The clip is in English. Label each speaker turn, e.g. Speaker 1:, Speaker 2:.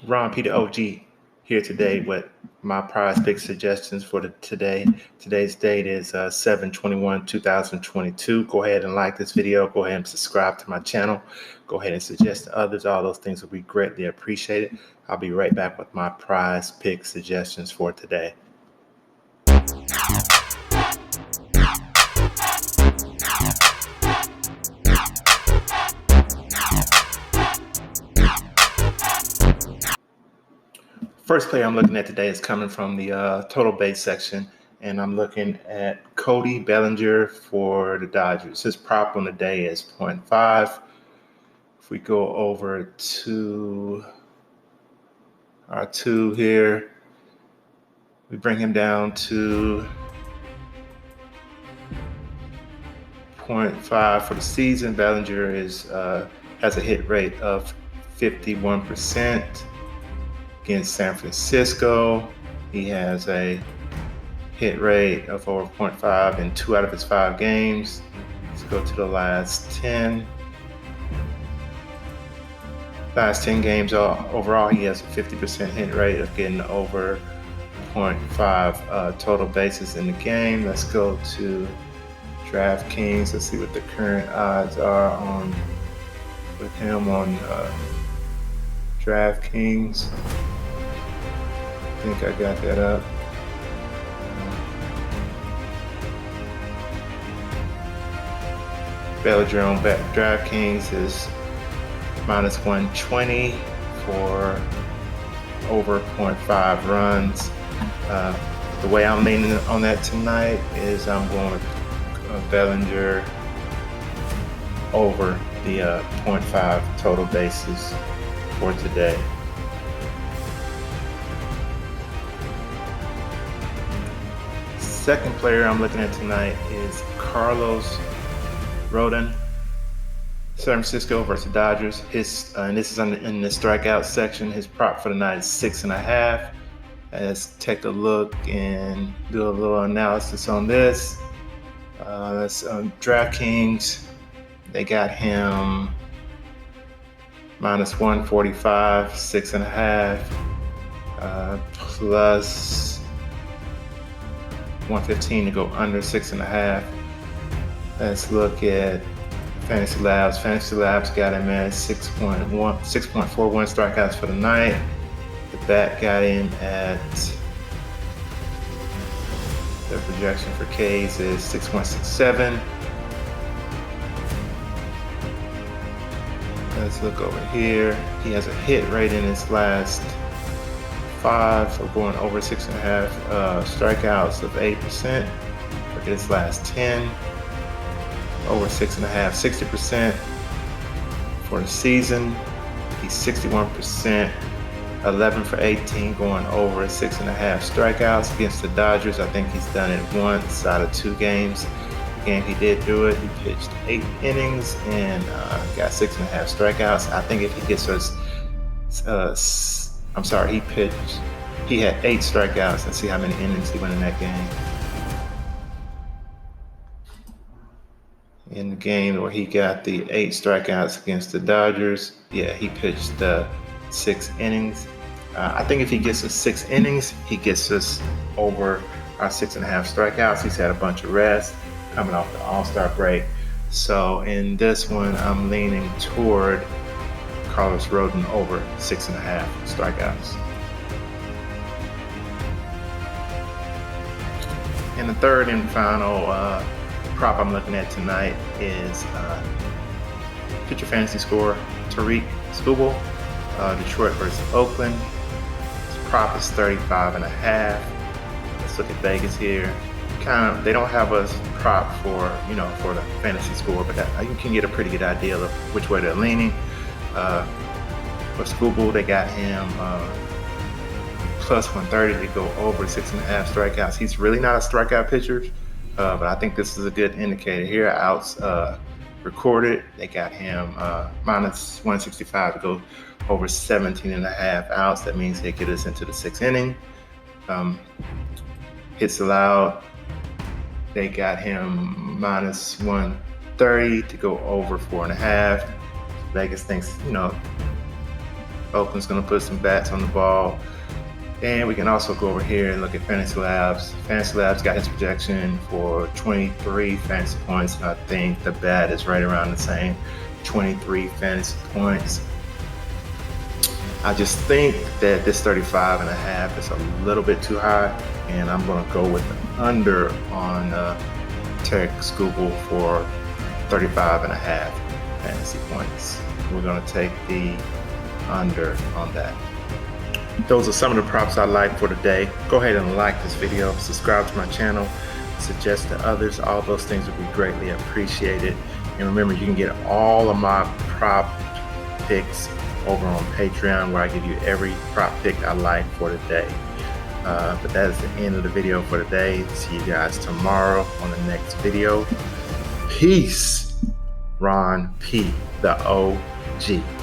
Speaker 1: Ron Peter OG here today with my prize pick suggestions for today. Today's date is 7/21/2022. Go ahead and like this video. Go ahead and subscribe to my channel. Go ahead and suggest to others. All those things will be greatly appreciated. I'll be right back with my prize pick suggestions for today. First player I'm looking at today is coming from the total base section, and I'm looking at Cody Bellinger for the Dodgers. His prop on the day is 0.5. If we go over to our 2 here, we bring him down to 0.5 for the season. Bellinger has a hit rate of 51%. Against San Francisco, he has a hit rate of over 0.5 in 2 out of his 5 games. Let's go to the last 10. Last 10 games overall, he has a 50% hit rate of getting over 0.5 total bases in the game. Let's go to DraftKings. Let's see what the current odds are with him on DraftKings. I think I got that up. Bellinger on DraftKings is minus 120 for over 0.5 runs. The way I'm leaning on that tonight is I'm going with Bellinger over the 0.5 total bases for today. Second player I'm looking at tonight is Carlos Rodon, San Francisco versus Dodgers. And this is in the strikeout section. His prop for the night is 6.5. Let's take a look and do a little analysis on this. That's on DraftKings. They got him minus 145, 6.5, plus 115 to go under 6.5. Let's look at Fantasy Labs. Fantasy Labs got him at 6.41 strikeouts for the night. The bat got him at, the projection for Ks is 6.67. Let's look over here. He has a hit rate in his last 5 for going over 6.5 strikeouts of 8%. Look at his last 10, over 6.5, 60% for the season. He's 61%, 11 for 18 going over 6.5 strikeouts against the Dodgers. I think he's done it once out of 2 games. The game he did do it, he pitched 8 innings and got 6.5 strikeouts. I think if he gets us, he had 8 strikeouts. Let's see how many innings he went in that game. In the game where he got the 8 strikeouts against the Dodgers, he pitched 6 innings. I think if he gets us 6 innings, he gets us over our 6.5 strikeouts. He's had a bunch of rest coming off the All-Star break. So in this one, I'm leaning toward Carlos Rodon over 6.5 strikeouts. And the third and final prop I'm looking at tonight is Pitcher Fantasy Score, Tariq Skubal, Detroit versus Oakland. His prop is 35.5. Let's look at Vegas here. They don't have a prop for the fantasy score, but you can get a pretty good idea of which way they're leaning. For Skubal, they got him plus 130 to go over 6.5 strikeouts. He's really not a strikeout pitcher, but I think this is a good indicator here. Outs recorded, they got him minus 165 to go over 17.5 outs. That means they get us into the 6th inning. Hits allowed, they got him minus 130 to go over 4.5. Vegas thinks, Oakland's going to put some bats on the ball. And we can also go over here and look at Fantasy Labs. Fantasy Labs got his projection for 23 fantasy points. And I think the bat is right around the same, 23 fantasy points. I just think that this 35.5 is a little bit too high, and I'm going to go with the under on Tarek Skubal for 35.5 fantasy points. We're going to take the under on that. Those are some of the props I like for today. Go ahead and like this video, subscribe to my channel, suggest to others. All those things would be greatly appreciated. And remember, you can get all of my prop picks over on Patreon, where I give you every prop pick I like for the day. But that is the end of the video for today. See you guys tomorrow on the next video. Peace. Ron P, the OG.